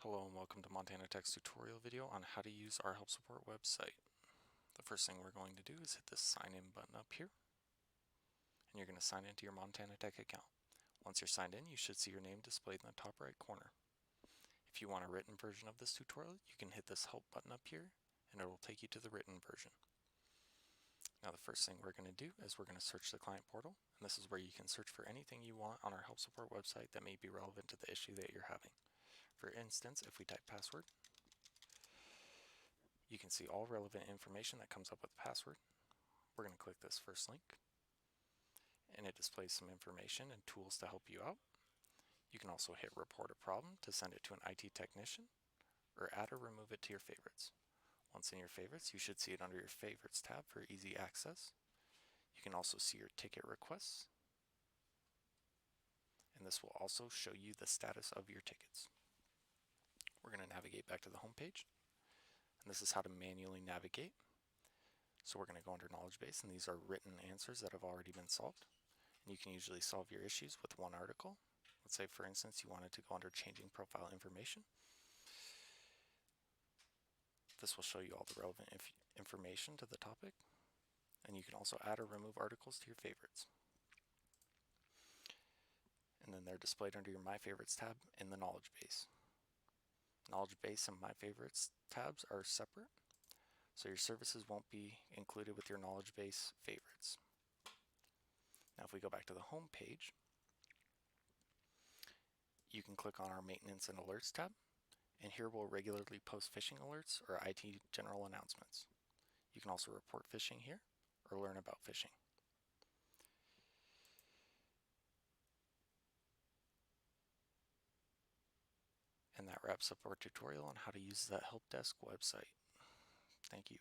Hello and welcome to Montana Tech's tutorial video on how to use our help support website. The first thing we're going to do is hit this sign in button up here, and you're going to sign into your Montana Tech account. Once you're signed in, you should see your name displayed in the top right corner. If you want a written version of this tutorial, you can hit this help button up here and it will take you to the written version. Now the first thing we're going to do is we're going to search the client portal, and this is where you can search for anything you want on our help support website that may be relevant to the issue that you're having. For instance, if we type password, you can see all relevant information that comes up with the password. We're going to click this first link, and it displays some information and tools to help you out. You can also hit report a problem to send it to an IT technician, or add or remove it to your favorites. Once in your favorites, you should see it under your favorites tab for easy access. You can also see your ticket requests, and this will also show you the status of your tickets. We're going to navigate back to the home page, and this is how to manually navigate. So we're going to go under knowledge base, and these are written answers that have already been solved. And you can usually solve your issues with one article. Let's say, for instance, you wanted to go under changing profile information. This will show you all the relevant information to the topic, and you can also add or remove articles to your favorites. And then they're displayed under your My Favorites tab in the knowledge base. Knowledge base and My Favorites tabs are separate, so your services won't be included with your knowledge base favorites. Now if we go back to the home page, you can click on our Maintenance and Alerts tab, and here we'll regularly post phishing alerts or IT general announcements. You can also report phishing here or learn about phishing. And that wraps up our tutorial on how to use that HelpDesk website. Thank you.